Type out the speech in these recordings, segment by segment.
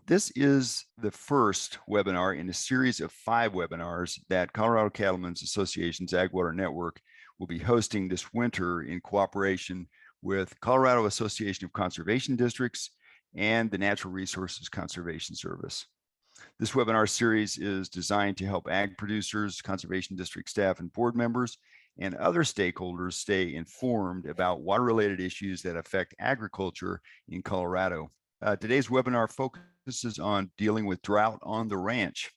This is the first webinar in a series of 5 webinars that Colorado Cattlemen's Association's Agwater Network will be hosting this winter in cooperation with Colorado Association of Conservation Districts and the Natural Resources Conservation Service. This webinar series is designed to help ag producers, conservation district staff, and board members and other stakeholders stay informed about water-related issues that affect agriculture in Colorado. Today's webinar focuses on dealing with drought on the ranch.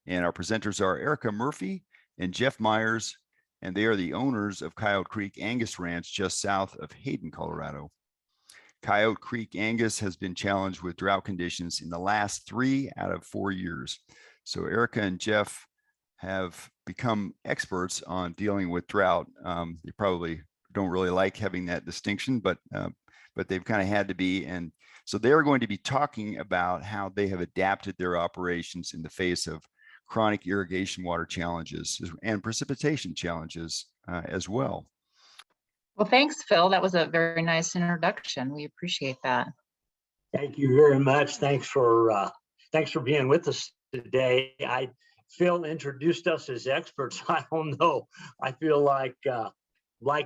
And our presenters are Erika Murphy and Jeff Meyers, and they are the owners of Coyote Creek Angus Ranch just south of Hayden, Colorado. Coyote Creek Angus has been challenged with drought conditions in the last 3 out of 4 years. So Erika and Jeff have become experts on dealing with drought. They probably don't really like having that distinction, but they've kind of had to be. And so they're going to be talking about how they have adapted their operations in the face of chronic irrigation water challenges and precipitation challenges as well. Well, thanks, Phil. That was a very nice introduction. We appreciate that. Thank you very much. Thanks for being with us today. Phil introduced us as experts. I don't know. I feel like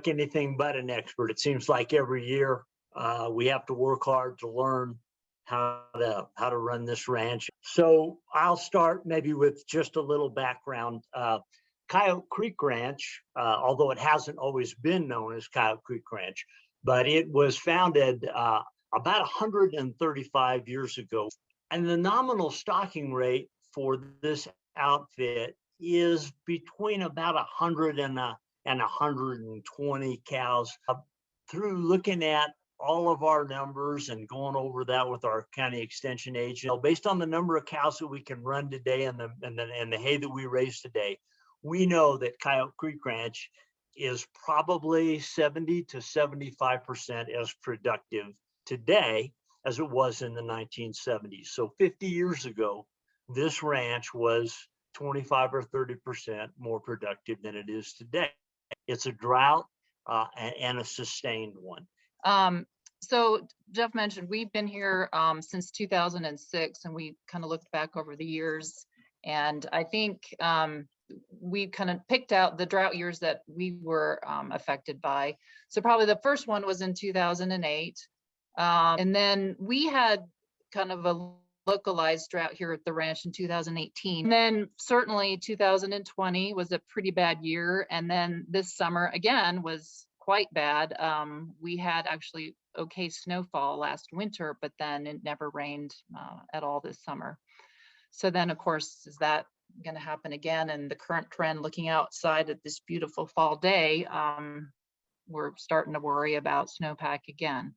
anything but an expert. It seems like every year we have to work hard to learn how to run this ranch. So I'll start maybe with just a little background. Coyote Creek Ranch, although it hasn't always been known as Coyote Creek Ranch, but it was founded about 135 years ago. And the nominal stocking rate for this outfit is between about 100 and 120 cows. Through looking at all of our numbers and going over that with our county extension agent, based on the number of cows that we can run today and the hay that we raise today, we know that Coyote Creek Ranch is probably 70 to 75% as productive today as it was in the 1970s. So 50 years ago, this ranch was 25 or 30% more productive than it is today. It's a drought and a sustained one. So Jeff mentioned we've been here since 2006, and we kind of looked back over the years, and I think we kind of picked out the drought years that we were affected by. So probably the first one was in 2008. And then we had kind of a localized drought here at the ranch in 2018. And then certainly 2020 was a pretty bad year. And then this summer again was quite bad. We had actually okay snowfall last winter, but then it never rained at all this summer. So then of course, is that going to happen again? And the current trend, looking outside at this beautiful fall day, we're starting to worry about snowpack again.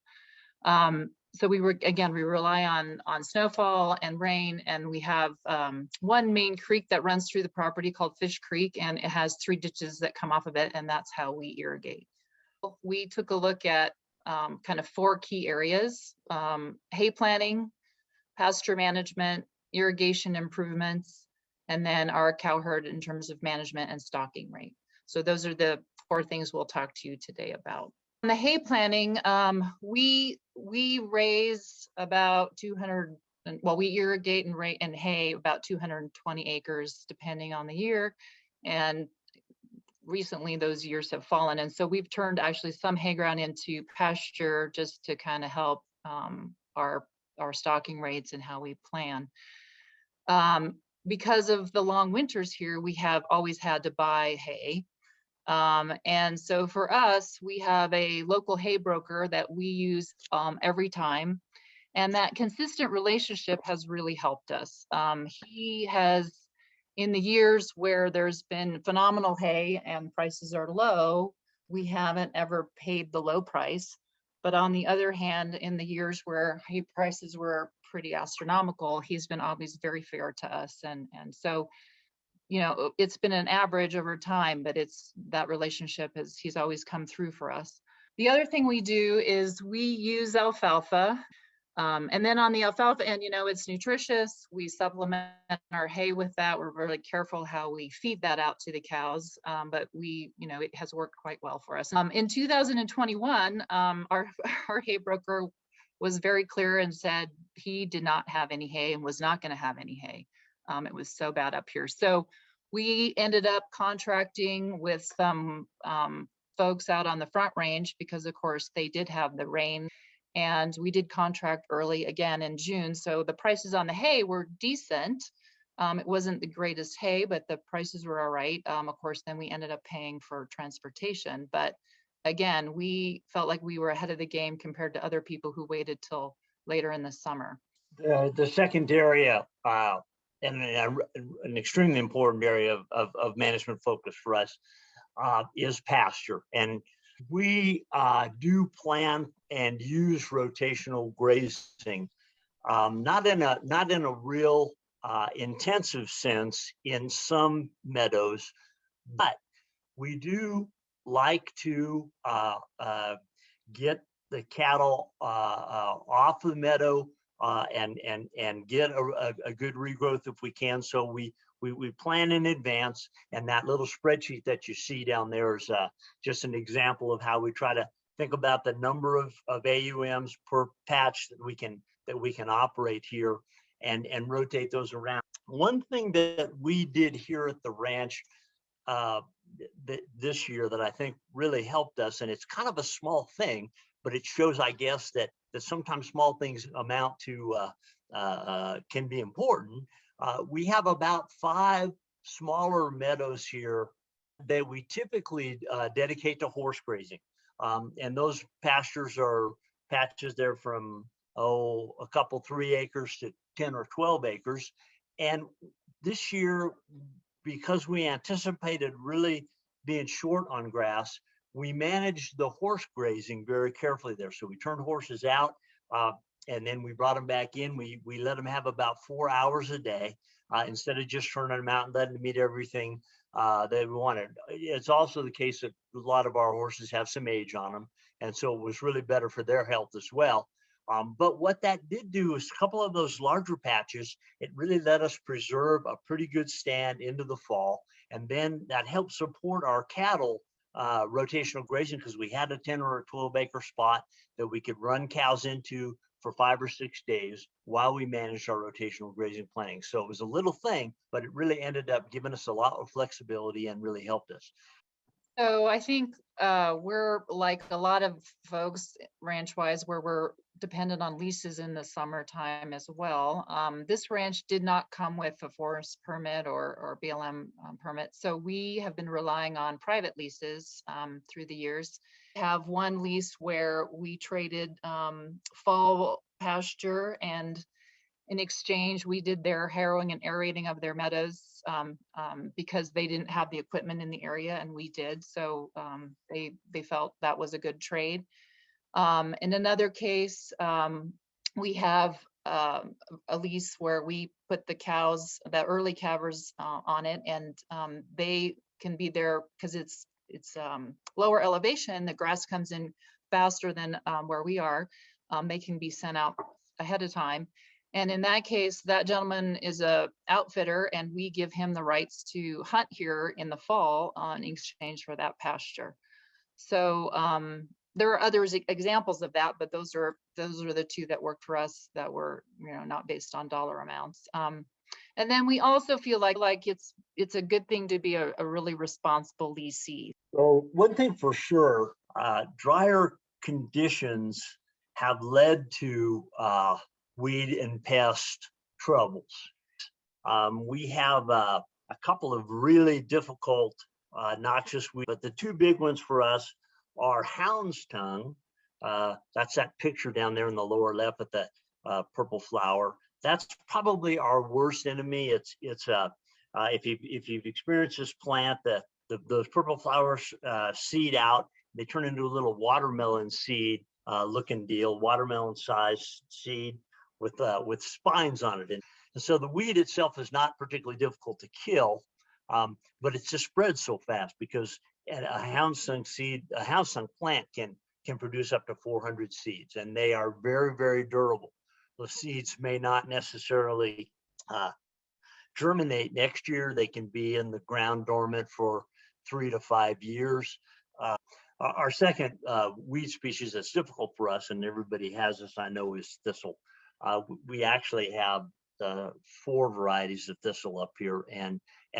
So we rely on snowfall and rain, and we have one main creek that runs through the property called Fish Creek, and it has 3 ditches that come off of it, and that's how we irrigate. We took a look at kind of 4 key areas: hay planting, pasture management, irrigation improvements, and then our cow herd in terms of management and stocking rate. So those are the 4 things we'll talk to you today about. On the hay planting, we raise about 200, well, we irrigate and hay about 220 acres depending on the year. And recently those years have fallen. And so we've turned actually some hay ground into pasture just to kind of help our stocking rates and how we plan. Because of the long winters here, we have always had to buy hay. And so for us, we have a local hay broker that we use every time. And that consistent relationship has really helped us. He has, in the years where there's been phenomenal hay and prices are low, we haven't ever paid the low price. But on the other hand, in the years where hay prices were pretty astronomical, he's been always very fair to us. And so, you know, it's been an average over time, but it's that relationship he's always come through for us. The other thing we do is we use alfalfa. And then on the alfalfa end, you know, it's nutritious. We supplement our hay with that. We're really careful how we feed that out to the cows. But you know, it has worked quite well for us. In 2021, our hay broker was very clear and said he did not have any hay and was not going to have any hay. It was so bad up here. So we ended up contracting with some folks out on the Front Range because, of course, they did have the rain. And we did contract early again in June. So the prices on the hay were decent. It wasn't the greatest hay, but the prices were all right. Of course, then we ended up paying for transportation. But again, we felt like we were ahead of the game compared to other people who waited till later in the summer. The second area, and an extremely important area of management focus for us, is pasture. And we do plan and use rotational grazing, not in a real intensive sense in some meadows, but we do like to get the cattle off the meadow and get a good regrowth if we can. So we plan in advance, and that little spreadsheet that you see down there is just an example of how we try to think about the number of AUMs per patch that we can operate here and rotate those around. One thing that we did here at the ranch this year that I think really helped us, and it's kind of a small thing, but it shows, I guess, that sometimes small things amount to can be important. We have about 5 smaller meadows here that we typically dedicate to horse grazing. And those pastures are patches there from, a couple 3 acres to 10 or 12 acres. And this year, because we anticipated really being short on grass, we managed the horse grazing very carefully there. So we turned horses out, and then we brought them back in. We let them have about 4 hours a day instead of just turning them out and letting them eat everything that we wanted. It's also the case that a lot of our horses have some age on them, and so it was really better for their health as well. But what that did do is a couple of those larger patches, it really let us preserve a pretty good stand into the fall. And then that helped support our cattle rotational grazing, because we had a 10 or a 12 acre spot that we could run cows into for 5 or 6 days while we managed our rotational grazing planning. So it was a little thing, but it really ended up giving us a lot of flexibility and really helped us. So I think we're like a lot of folks ranch-wise, where we're dependent on leases in the summertime as well. This ranch did not come with a forest permit or BLM permit, so we have been relying on private leases through the years. We have one lease where we traded fall pasture, and in exchange, we did their harrowing and aerating of their meadows because they didn't have the equipment in the area, and we did. So they felt that was a good trade. In another case, we have a lease where we put the cows, the early calvers on it, and they can be there because it's lower elevation. The grass comes in faster than where we are. They can be sent out ahead of time. And in that case, that gentleman is a outfitter, and we give him the rights to hunt here in the fall in exchange for that pasture. So there are other examples of that, but those are the 2 that worked for us that were, not based on dollar amounts. And then we also feel like it's a good thing to be a really responsible leasee. So one thing for sure, drier conditions have led to weed and pest troubles. We have a couple of really difficult noxious weeds, but the 2 big ones for us are hound's tongue. That's that picture down there in the lower left with the purple flower. That's probably our worst enemy. It's if you've experienced this plant, those purple flowers seed out. They turn into a little watermelon seed looking deal, watermelon size seed with spines on it. And so the weed itself is not particularly difficult to kill, but it just spreads so fast because a hound's tongue plant can produce up to 400 seeds, and they are very, very durable. The seeds may not necessarily germinate next year. They can be in the ground dormant for 3 to 5 years. Our second weed species that's difficult for us, and everybody has this, I know, is thistle. We actually have 4 varieties of thistle up here, and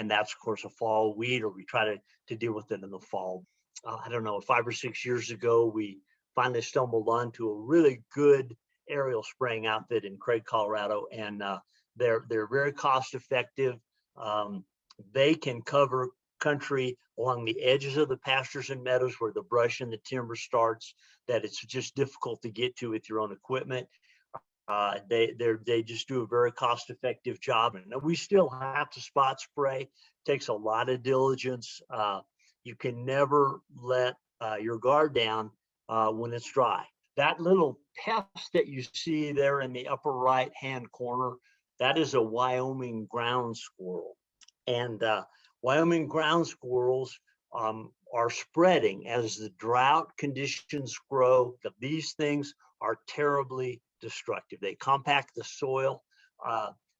that's of course a fall weed, or we try to deal with it in the fall. I don't know, 5 or 6 years ago, we finally stumbled onto a really good aerial spraying outfit in Craig, Colorado, and they're very cost effective. They can cover country along the edges of the pastures and meadows where the brush and the timber starts, that it's just difficult to get to with your own equipment. They just do a very cost-effective job, and we still have to spot spray. It takes a lot of diligence. You can never let your guard down when it's dry. That little pest that you see there in the upper right-hand corner, that is a Wyoming ground squirrel, and Wyoming ground squirrels are spreading as the drought conditions grow. These things are terribly destructive. They compact the soil.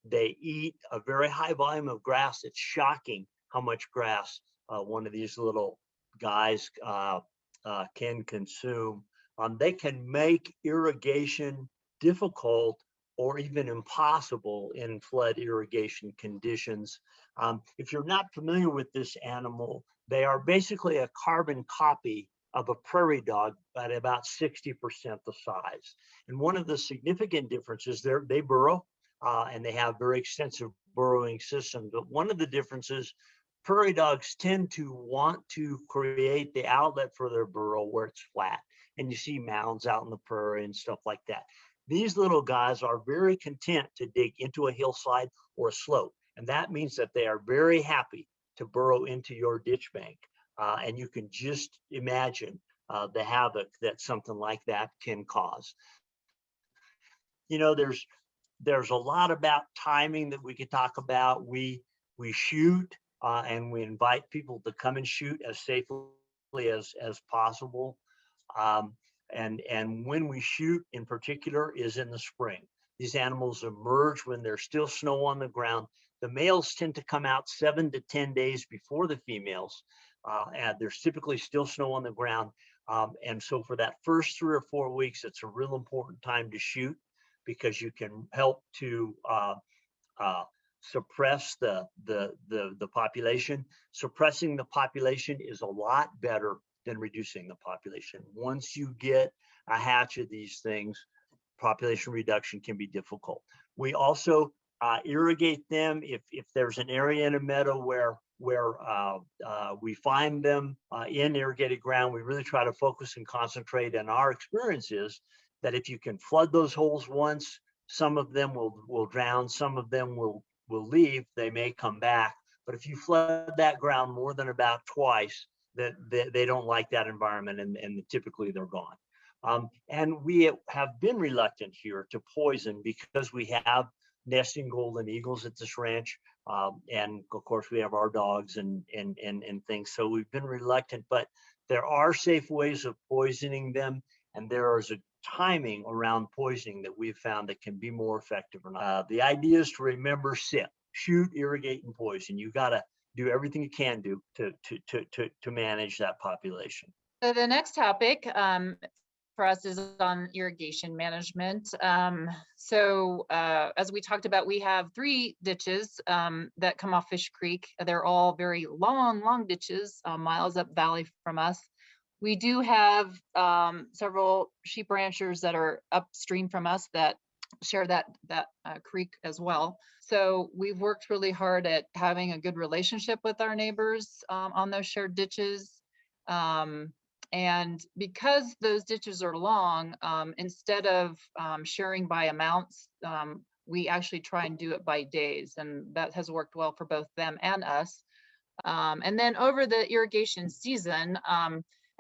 They eat a very high volume of grass. It's shocking how much grass one of these little guys can consume. They can make irrigation difficult or even impossible in flood irrigation conditions. If you're not familiar with this animal, they are basically a carbon copy of a prairie dog at about 60% the size. And one of the significant differences, they burrow and they have very extensive burrowing systems. But one of the differences, prairie dogs tend to want to create the outlet for their burrow where it's flat. And you see mounds out in the prairie and stuff like that. These little guys are very content to dig into a hillside or a slope. And that means that they are very happy to burrow into your ditch bank. And you can just imagine the havoc that something like that can cause. You know, there's a lot about timing that we could talk about. We shoot and we invite people to come and shoot as safely as possible. And when we shoot in particular is in the spring. These animals emerge when there's still snow on the ground. The males tend to come out 7 to 10 days before the females, and there's typically still snow on the ground. And so for that first 3 or 4 weeks, it's a real important time to shoot, because you can help to suppress the population. Suppressing the population is a lot better than reducing the population. Once you get a hatch of these things, population reduction can be difficult. We also irrigate them if there's an area in a meadow where we find them in irrigated ground. We really try to focus and concentrate. And our experience is that if you can flood those holes once, some of them will drown, some of them will leave. They may come back, but if you flood that ground more than about twice, that they don't like that environment, and typically they're gone. And we have been reluctant here to poison because we have nesting golden eagles at this ranch, and of course we have our dogs and things. So we've been reluctant, but there are safe ways of poisoning them, and there is a timing around poisoning that we've found that can be more effective or not. The idea is to remember SIP: shoot, irrigate, and poison. You got to do everything you can do to manage that population. So the next topic for us is on irrigation management. As we talked about, we have 3 ditches that come off Fish Creek. They're all very long ditches, miles up valley from us. We do have several sheep ranchers that are upstream from us that share that creek as well. So we've worked really hard at having a good relationship with our neighbors on those shared ditches. And because those ditches are long, instead of sharing by amounts, we actually try and do it by days, and that has worked well for both them and us. And then over the irrigation season,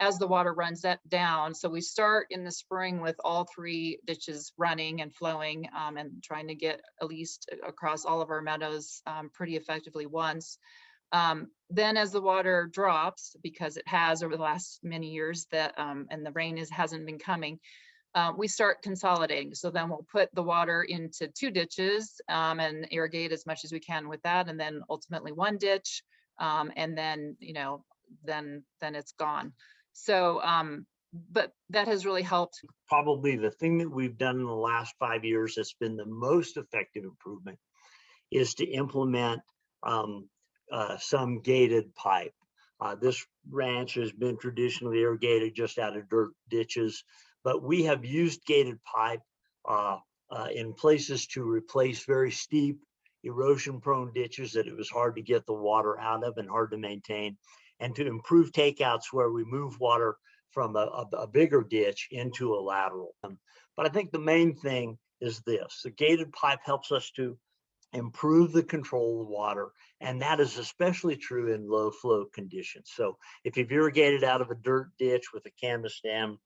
as the water runs that down, so we start in the spring with all 3 ditches running and flowing, and trying to get at least across all of our meadows pretty effectively once. Then as the water drops, because it has over the last many years, that and the rain hasn't been coming, we start consolidating. So then we'll put the water into 2 ditches and irrigate as much as we can with that, and then ultimately 1 ditch, and then then it's gone. So, but that has really helped. Probably the thing that we've done in the last 5 years that's been the most effective improvement is to implement some gated pipe. This ranch has been traditionally irrigated just out of dirt ditches, but we have used gated pipe in places to replace very steep, erosion-prone ditches that it was hard to get the water out of and hard to maintain, and to improve takeouts where we move water from a bigger ditch into a lateral. But I think the main thing is this: the gated pipe helps us to improve the control of the water, and that is especially true in low flow conditions. So if you've irrigated out of a dirt ditch with a canvas dam,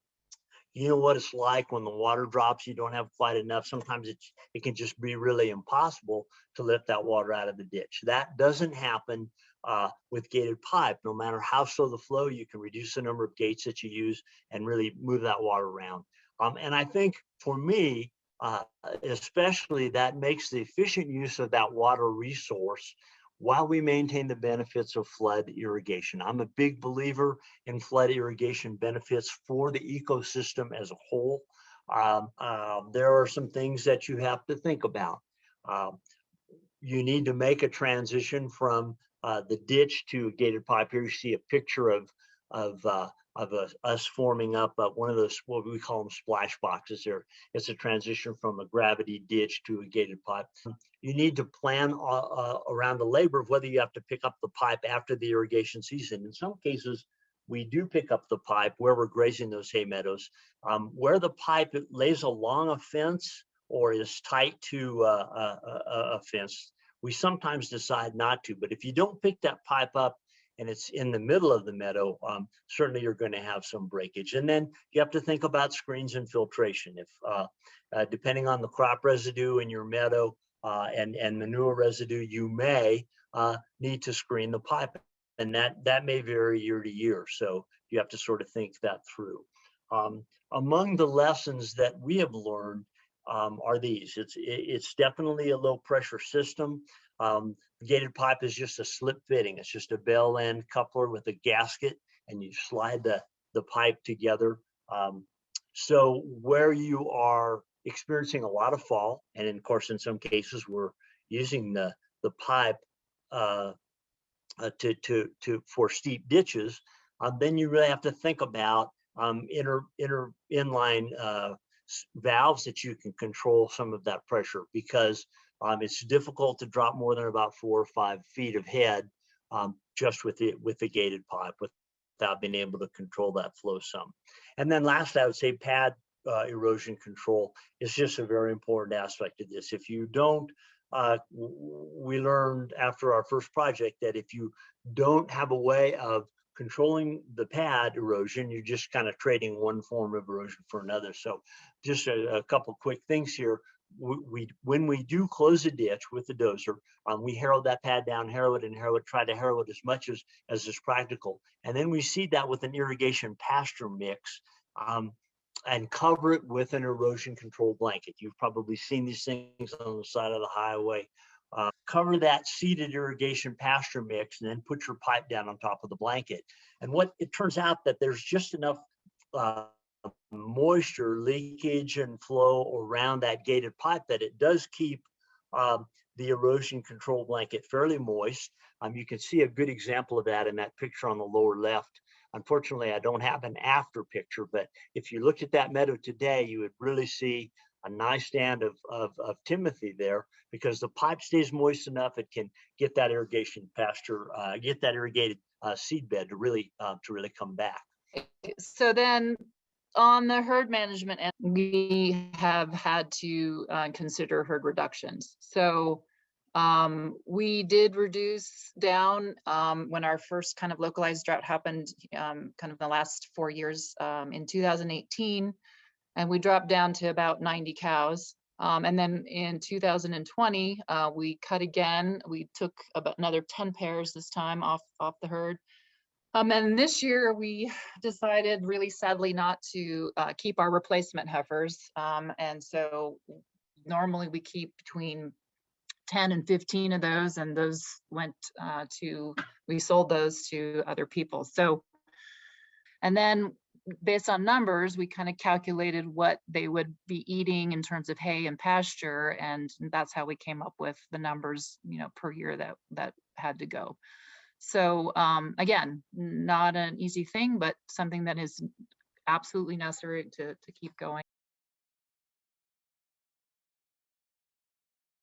you know what it's like when the water drops, you don't have quite enough. Sometimes it can just be really impossible to lift that water out of the ditch. That doesn't happen with gated pipe. No matter how slow the flow, you can reduce the number of gates that you use and really move that water around. And I think for me, especially, that makes the efficient use of that water resource while we maintain the benefits of flood irrigation. I'm a big believer in flood irrigation benefits for the ecosystem as a whole. There are some things that you have to think about. You need to make a transition from the ditch to gated pipe. Here you see a picture of us forming up one of those, what we call them, splash boxes there. It's a transition from a gravity ditch to a gated pipe. You need to plan around the labor of whether you have to pick up the pipe after the irrigation season. In some cases, we do pick up the pipe where we're grazing those hay meadows. Where the pipe lays along a fence or is tight to a fence, we sometimes decide not to. But if you don't pick that pipe up and it's in the middle of the meadow, certainly you're going to have some breakage. And then you have to think about screens and filtration. If depending on the crop residue in your meadow and manure residue, you may need to screen the pipe, and that may vary year to year. So you have to sort of think that through. Among the lessons that we have learned are these. It's definitely a low pressure system. Gated pipe is just a slip fitting. It's just a bell end coupler with a gasket, and you slide the pipe together. So where you are experiencing a lot of fall, and of course in some cases we're using the pipe for steep ditches, then you really have to think about inline valves that you can control some of that pressure, because it's difficult to drop more than about 4 or 5 feet of head just with the gated pipe without being able to control that flow some. And then last, I would say pad erosion control is just a very important aspect of this. If you don't, we learned after our first project that if you don't have a way of controlling the pad erosion, you're just kind of trading one form of erosion for another. So just a couple quick things here. When we do close a ditch with the dozer, we harrow that pad down, harrow it, try to harrow it as much as is practical. And then we seed that with an irrigation pasture mix and cover it with an erosion control blanket. You've probably seen these things on the side of the highway. Cover that seeded irrigation pasture mix and then put your pipe down on top of the blanket. And what it turns out that there's just enough moisture leakage and flow around that gated pipe that it does keep the erosion control blanket fairly moist. You can see a good example of that in that picture on the lower left. Unfortunately, I don't have an after picture, but if you looked at that meadow today, you would really see a nice stand of Timothy there, because the pipe stays moist enough it can get that irrigation pasture, get that irrigated seed bed to really come back. So then on the herd management end, we have had to consider herd reductions. So we did reduce down when our first kind of localized drought happened kind of in the last 4 years in 2018, and we dropped down to about 90 cows. And then in 2020, we cut again. We took about another 10 pairs this time off the herd. And this year we decided, really sadly, not to keep our replacement heifers. And so normally we keep between 10 and 15 of those, and those went we sold those to other people. So And then based on numbers, we kind of calculated what they would be eating in terms of hay and pasture. And that's how we came up with the numbers, per year that had to go. So again, not an easy thing, but something that is absolutely necessary to keep going.